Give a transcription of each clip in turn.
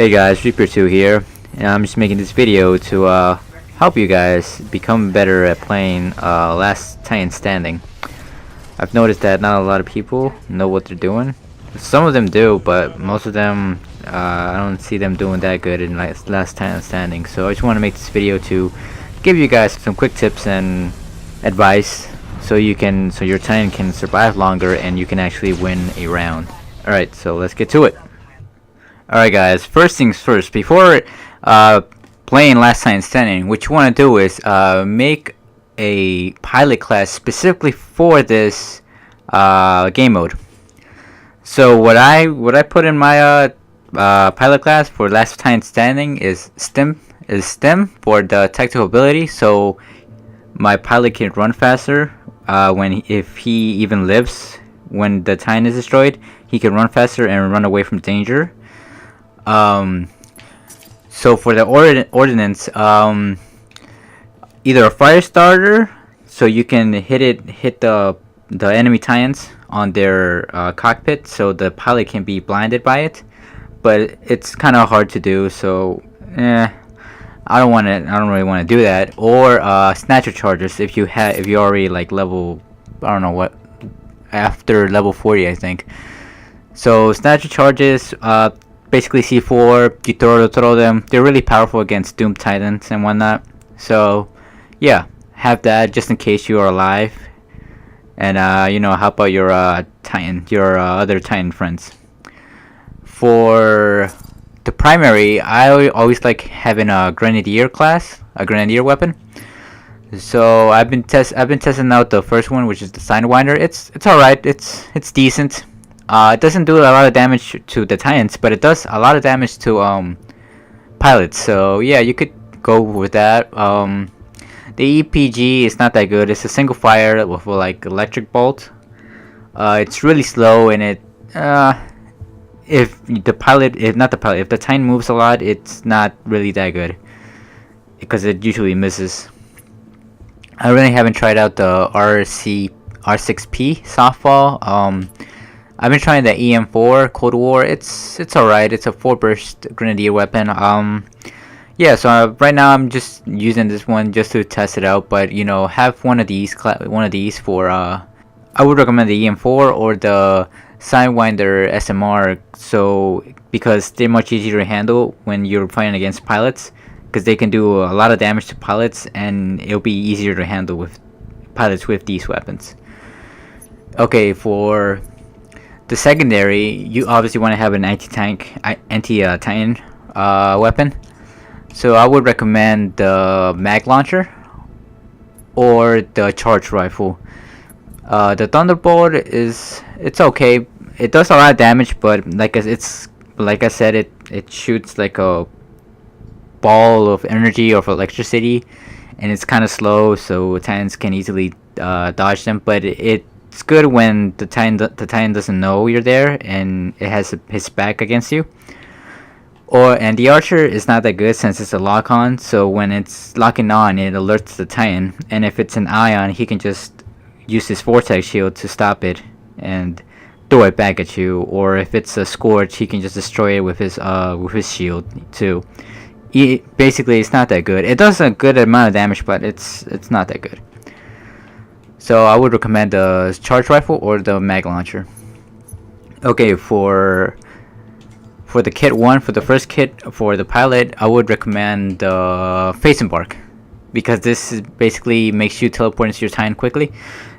Hey guys, Reaper2 here, and I'm just making this video to help you guys become better at playing Last Titan Standing. I've noticed that not a lot of people know what they're doing. Some of them do, but most of them, I don't see them doing that good in Last Titan Standing. So I just want to make this video to give you guys some quick tips and advice so your Titan can survive longer and you can actually win a round. Alright, so let's get to it. Alright guys, first things first, before playing Last Titan Standing, what you want to do is make a pilot class specifically for this game mode. So what I put in my pilot class for Last Titan Standing is STEM for the technical ability, so my pilot can run faster if he even lives when the Titan is destroyed. He can run faster and run away from danger. So for the ordnance, either a fire starter, so you can hit the enemy Titans on their cockpit, so the pilot can be blinded by it. But it's kind of hard to do, so I don't really want to do that. Or snatcher chargers if you already like level, I don't know what, after level 40 I think. So snatcher charges, basically C4, you throw them. They're really powerful against Doom Titans and whatnot. So yeah, have that just in case you are alive, and help out your other Titan friends. For the primary, I always like having a grenadier class, a grenadier weapon. So I've been testing out the first one, which is the Sidewinder. It's alright. It's decent. It doesn't do a lot of damage to the Titans, but it does a lot of damage to pilots. So yeah, you could go with that. The EPG is not that good. It's a single fire with like electric bolt. It's really slow, and if the Titan moves a lot, it's not really that good because it usually misses. I really haven't tried out the R6P softball. I've been trying the EM4 Cold War. It's alright. It's a 4-burst grenadier weapon. Yeah. So right now I'm just using this one just to test it out. But have one of these for. I would recommend the EM4 or the Sidewinder SMR. So because they're much easier to handle when you're fighting against pilots, because they can do a lot of damage to pilots, and it'll be easier to handle with pilots with these weapons. Okay, for the secondary, you obviously want to have an anti-Titan weapon. So I would recommend the mag launcher or the charge rifle. The Thunderbolt it's okay. It does a lot of damage, but like I said, it shoots like a ball of energy or of electricity, and it's kind of slow, so Titans can easily dodge them. But it's good when the Titan doesn't know you're there and it has his back against you. And the Archer is not that good since it's a lock-on, so when it's locking on, it alerts the Titan, and if it's an ion, he can just use his vortex shield to stop it and throw it back at you. Or if it's a Scorch, he can just destroy it with his shield too. Basically, it's not that good. It does a good amount of damage, but it's not that good. So I would recommend the charge rifle or the mag launcher. Okay, for the kit 1, for the first kit for the pilot, I would recommend the face embark, because this basically makes you teleport into your Titan quickly.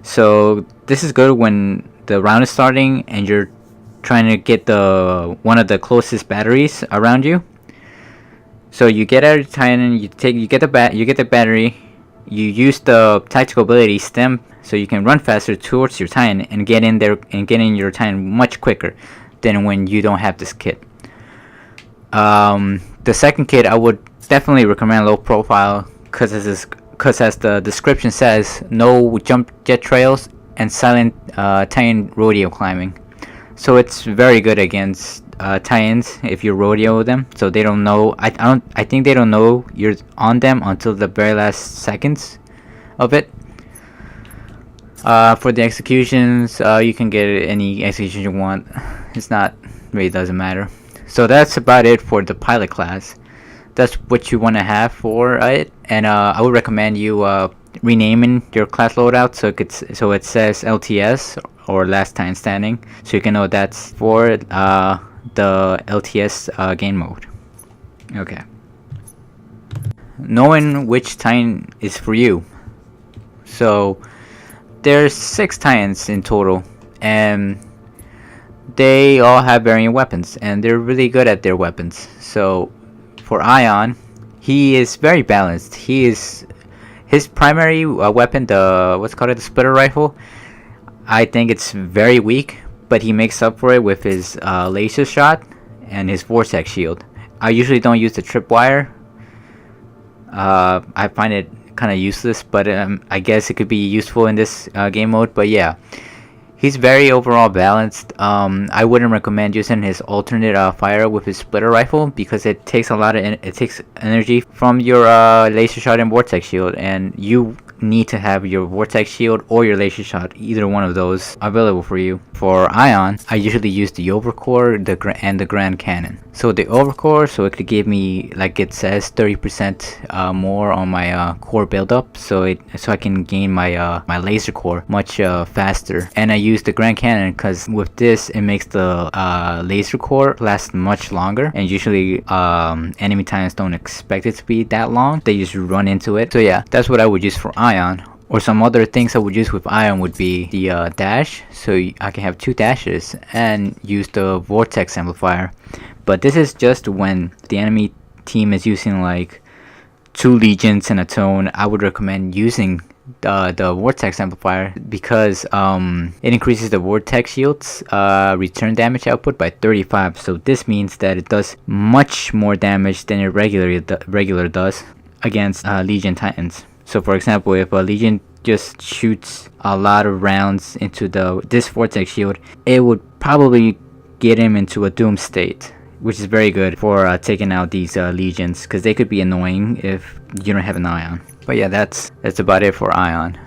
So this is good when the round is starting and you're trying to get one of the closest batteries around you. So you get out of your Titan, you get the battery, you use the tactical ability STEM, so you can run faster towards your Titan and get in there and get in your Titan much quicker than when you don't have this kit. The second kit, I would definitely recommend low profile, because as the description says, no jump jet trails and silent Titan rodeo climbing. So it's very good against Titans if you rodeo them, so they don't know. I think they don't know you're on them until the very last seconds of it. For the executions, you can get any execution you want. It's not really doesn't matter. So that's about it for the pilot class. That's what you want to have for it, and I would recommend you renaming your class loadout so it says LTS or last time standing, so you can know that's for the LTS game mode. Okay. Knowing which Titan is for you. So there's 6 Titans in total, and they all have varying weapons, and they're really good at their weapons. So for Ion, he is very balanced. His primary weapon, the splitter rifle, I think it's very weak, but he makes up for it with his laser shot and his vortex shield. I usually don't use the tripwire. I find it kind of useless, but I guess it could be useful in this game mode. But yeah, he's very overall balanced. I wouldn't recommend using his alternate fire with his splitter rifle because it takes it takes energy from your laser shot and vortex shield, and you need to have your vortex shield or your laser shot, either one of those, available for you. For Ion, I usually use the overcore and the grand cannon. So the overcore, so it could give me, like it says, 30% more on my core buildup, so I can gain my my laser core much faster. And I use the grand cannon because with this it makes the laser core last much longer, and usually enemy titans don't expect it to be that long. They just run into it. So yeah, that's what I would use for Ion. Or some other things I would use with Ion would be the dash, so I can have 2 dashes and use the vortex amplifier. But this is just when the enemy team is using like 2 legions and a tone. I would recommend using the vortex amplifier because it increases the vortex shield's return damage output by 35. So this means that it does much more damage than it regular does against Legion Titans. So for example, if a Legion just shoots a lot of rounds into this vortex shield, it would probably get him into a doom state, which is very good for taking out these Legions, because they could be annoying if you don't have an Ion. But yeah, that's about it for Ion.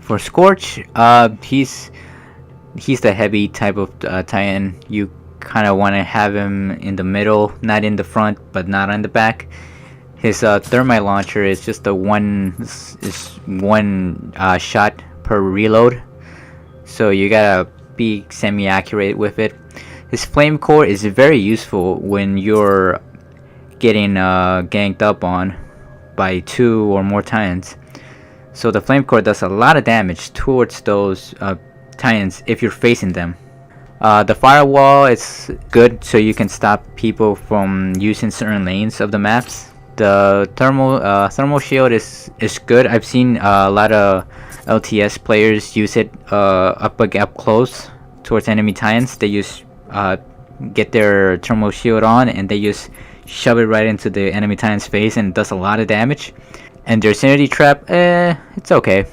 For Scorch, he's the heavy type of Titan. You kind of want to have him in the middle, not in the front, but not on the back. His thermite launcher is just one shot per reload, so you gotta be semi-accurate with it. His flame core is very useful when you're getting ganked up on by 2 or more titans. So the flame core does a lot of damage towards those titans if you're facing them. The firewall is good, so you can stop people from using certain lanes of the maps. The thermal shield is good. I've seen a lot of LTS players use it up close towards enemy titans. They just get their thermal shield on and they just shove it right into the enemy titan's face, and it does a lot of damage. And their Sanity Trap, it's okay,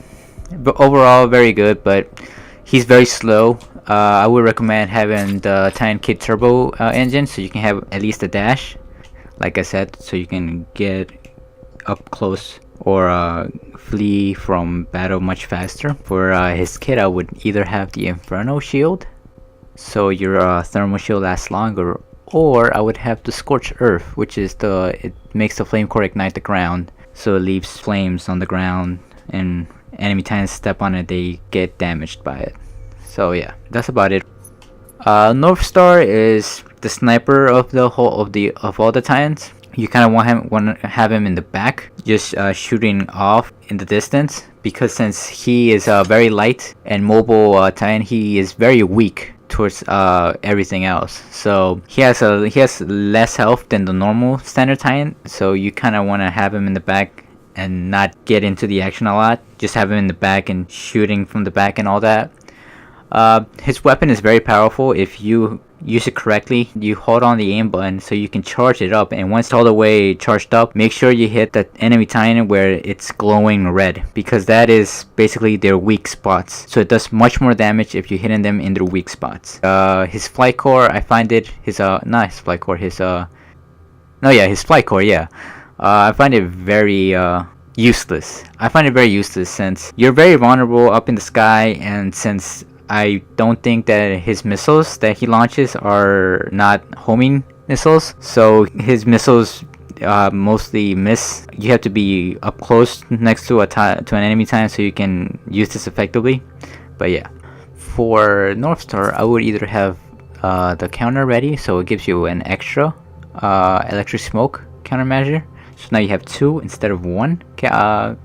but overall very good. But he's very slow. I would recommend having the Titan Kit Turbo engine, so you can have at least a dash, like I said, so you can get up close or flee from battle much faster. For his kit, I would either have the Inferno Shield, so your thermal shield lasts longer, or I would have the Scorched Earth, which is it makes the flame core ignite the ground, so it leaves flames on the ground, and enemy titans step on it, they get damaged by it. So yeah, that's about it. North Star is the sniper of all the titans. You kind of want to have him in the back, just shooting off in the distance, because since he is very light and mobile titan, he is very weak towards everything else. So he has less health than the normal standard titan. So you kind of want to have him in the back and not get into the action a lot. Just have him in the back and shooting from the back and all that. His weapon is very powerful if you use it correctly. You hold on the aim button so you can charge it up, and once it's all the way charged up, make sure you hit the enemy titan where it's glowing red, because that is basically their weak spots. So it does much more damage if you're hitting them in their weak spots. His flight core, I find it, his flight core, yeah. I find it very useless. I find it very useless since you're very vulnerable up in the sky, and since I don't think that his missiles that he launches are not homing missiles, so his missiles mostly miss. You have to be up close next to to an enemy Titan so you can use this effectively. But yeah, for North Star, I would either have the counter ready, so it gives you an extra electric smoke countermeasure. So now you have 2 instead of 1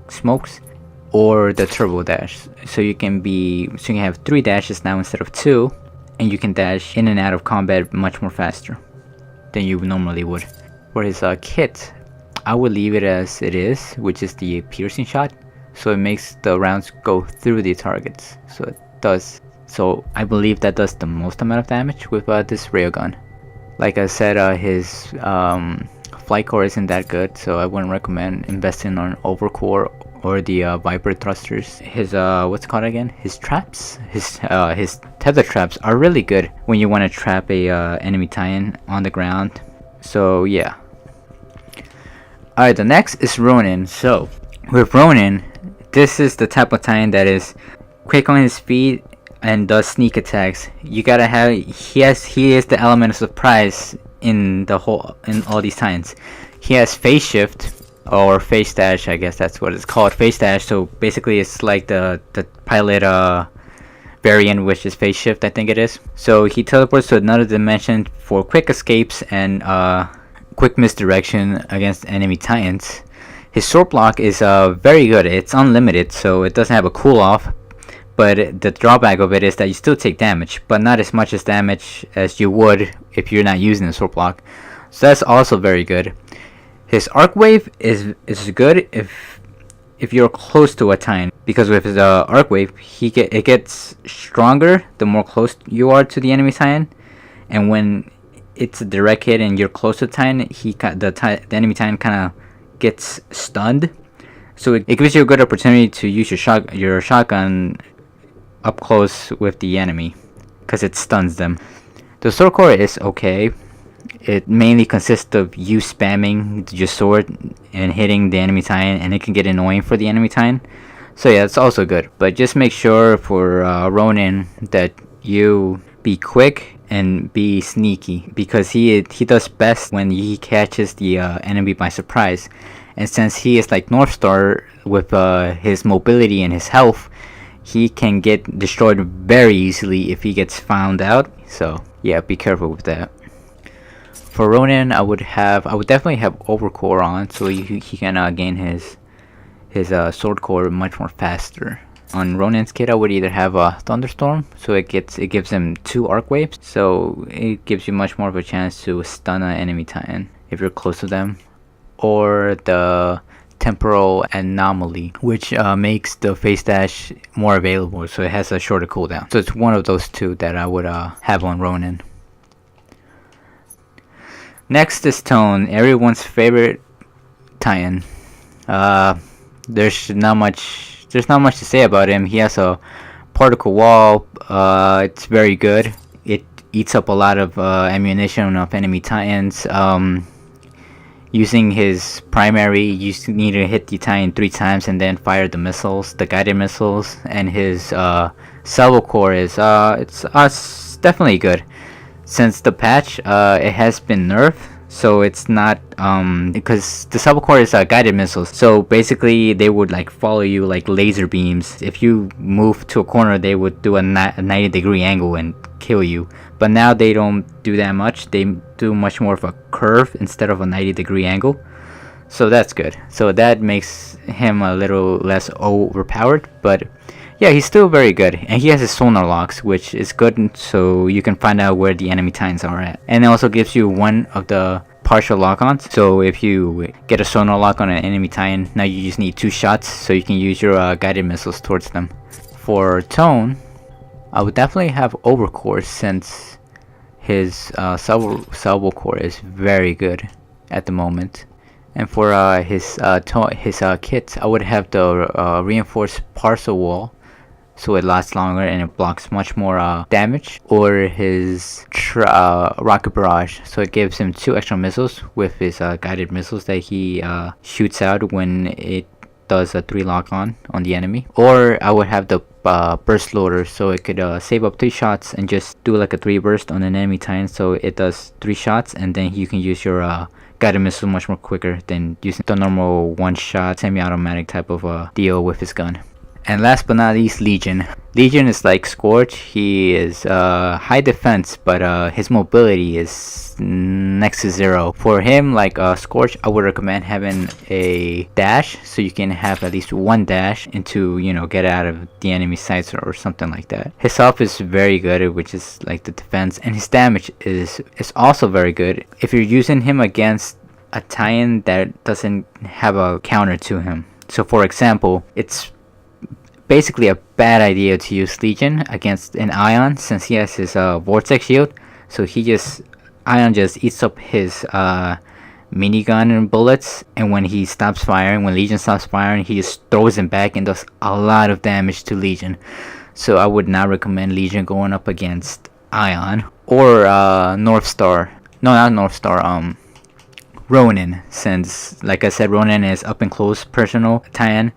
smokes, or the turbo dash, so you can have 3 dashes now instead of 2, and you can dash in and out of combat much more faster than you normally would. For his kit, I would leave it as it is, which is the piercing shot, so it makes the rounds go through the targets. So I believe that does the most amount of damage with this railgun. Like I said, his flight core isn't that good, so I wouldn't recommend investing on overcore or the Viper thrusters. His what's it called again? His traps, his tether traps are really good when you want to trap a enemy Titan on the ground. So yeah. Alright, the next is Ronin. So with Ronin, this is the type of Titan that is quick on his feet and does sneak attacks. You gotta have he is the element of surprise in all these Titans. He has phase shift, or phase dash, I guess that's what it's called, phase dash. So basically it's like the pilot variant, which is phase shift, I think it is. So he teleports to another dimension for quick escapes and quick misdirection against enemy Titans. His sword block is very good. It's unlimited, so it doesn't have a cool off, but the drawback of it is that you still take damage, but not as much damage as you would if you're not using the sword block. So that's also very good. His arc wave is good if you're close to a Titan, because with his arc wave, it gets stronger the more close you are to the enemy Titan, and when it's a direct hit and you're close to Titan, the enemy Titan kind of gets stunned. So it gives you a good opportunity to use your shotgun up close with the enemy, because it stuns them. The sword core is okay. It mainly consists of you spamming your sword and hitting the enemy Titan, and it can get annoying for the enemy Titan. So yeah, it's also good. But just make sure for Ronin that you be quick and be sneaky, because he does best when he catches the enemy by surprise. And since he is like North Star with his mobility and his health, he can get destroyed very easily if he gets found out. So yeah, be careful with that. For Ronin, I would definitely have Overcore on, so he can gain his sword core much more faster. On Ronin's kit, I would either have a Thunderstorm, so it gives him 2 arc waves, so it gives you much more of a chance to stun an enemy Titan if you're close to them, or the Temporal Anomaly, which makes the phase dash more available, so it has a shorter cooldown. So it's one of those 2 that I would have on Ronin. Next is Tone, everyone's favorite Titan. There's not much to say about him. He has a particle wall. It's very good. It eats up a lot of ammunition of enemy Titans. Using his primary, you need to hit the Titan 3 times and then fire the missiles, the guided missiles. And his salvo core is it's definitely good. Since the patch, it has been nerfed, so it's not because the salvo core is guided missiles. So basically, they would like follow you like laser beams. If you move to a corner, they would do a 90-degree angle and kill you. But now they don't do that much. They do much more of a curve instead of a 90-degree angle. So that's good. So that makes him a little less overpowered, but yeah, he's still very good, and he has his sonar locks, which is good, so you can find out where the enemy Titans are at. And it also gives you one of the partial lock-ons, so if you get a sonar lock on an enemy Titan, now you just need 2 shots, so you can use your guided missiles towards them. For Tone, I would definitely have Overcore, since his salvo core is very good at the moment. And for his kit, I would have the reinforced parcel wall, so it lasts longer and it blocks much more damage, or his rocket barrage, so it gives him 2 extra missiles with his guided missiles that he shoots out when does a 3 lock on the enemy, or I would have the burst loader, so it could save up 3 shots and just do like a 3 burst on an enemy Titan, so it does 3 shots, and then you can use your guided missile much more quicker than using the normal 1-shot semi-automatic type of deal with his gun. And last but not least, Legion. Legion is like Scorch. He is high defense, but his mobility is next to 0. For him, like Scorch, I would recommend having a dash, so you can have at least 1 dash into, you know, get out of the enemy sights or something like that. His health is very good, which is like the defense, and his damage is also very good if you're using him against a Titan that doesn't have a counter to him. So for example, it's basically a bad idea to use Legion against an Ion, since he has his vortex shield, so Ion just eats up his minigun and bullets, and when he stops firing, when Legion stops firing, he just throws him back and does a lot of damage to Legion. So I would not recommend Legion going up against Ion or North Star. No, not North Star, Ronin, since like I said, Ronin is up and close personal Titan.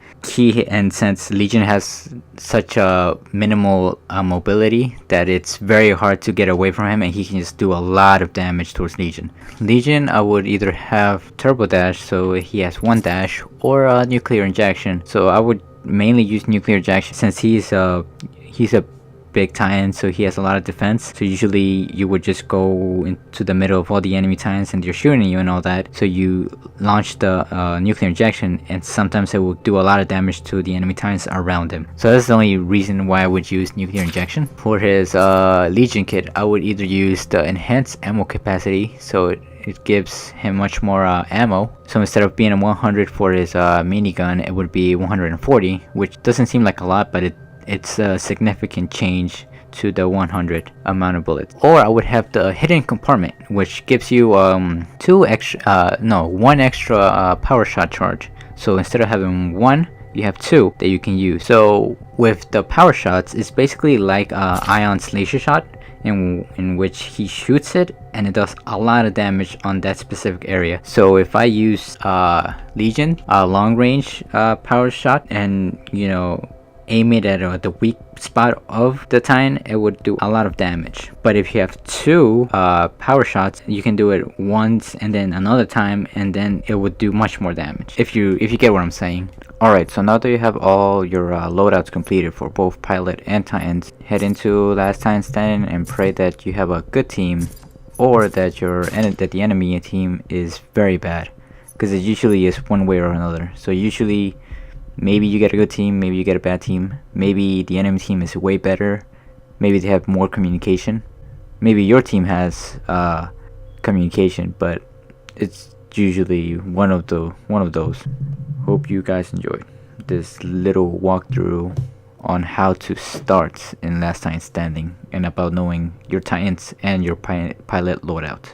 And since Legion has such a minimal mobility that it's very hard to get away from him, and he can just do a lot of damage towards Legion. Legion, I would either have Turbo Dash, so he has 1 dash, or Nuclear Injection. So I would mainly use Nuclear Injection since he's a big Titan, so he has a lot of defense. So usually you would just go into the middle of all the enemy Titans and they're shooting you and all that, so you launch the Nuclear Injection, and sometimes it will do a lot of damage to the enemy Titans around him. So that's the only reason why I would use Nuclear Injection. For his Legion kit, I would either use the enhanced ammo capacity, so it gives him much more ammo. So instead of being a 100 for his minigun, it would be 140, which doesn't seem like a lot, but it's a significant change to the 100 amount of bullets. Or I would have the hidden compartment, which gives you 1 extra power shot charge. So instead of having 1, you have 2 that you can use. So with the power shots, it's basically like Ion's laser shot, in which he shoots it and it does a lot of damage on that specific area. So if I use Legion long range power shot, and you know, aim it at the weak spot of the Titan, it would do a lot of damage. But if you have 2 power shots, you can do it once and then another time, and then it would do much more damage, if you get what I'm saying. Alright, so now that you have all your loadouts completed for both Pilot and Titans, head into Last Titan Standing and pray that you have a good team, or that the enemy team is very bad, because it usually is one way or another. So usually, maybe you get a good team, maybe you get a bad team. Maybe the enemy team is way better. Maybe they have more communication. Maybe your team has communication, but it's usually one of those. Hope you guys enjoyed this little walkthrough on how to start in Last Titan Standing, and about knowing your Titans and your pilot loadout.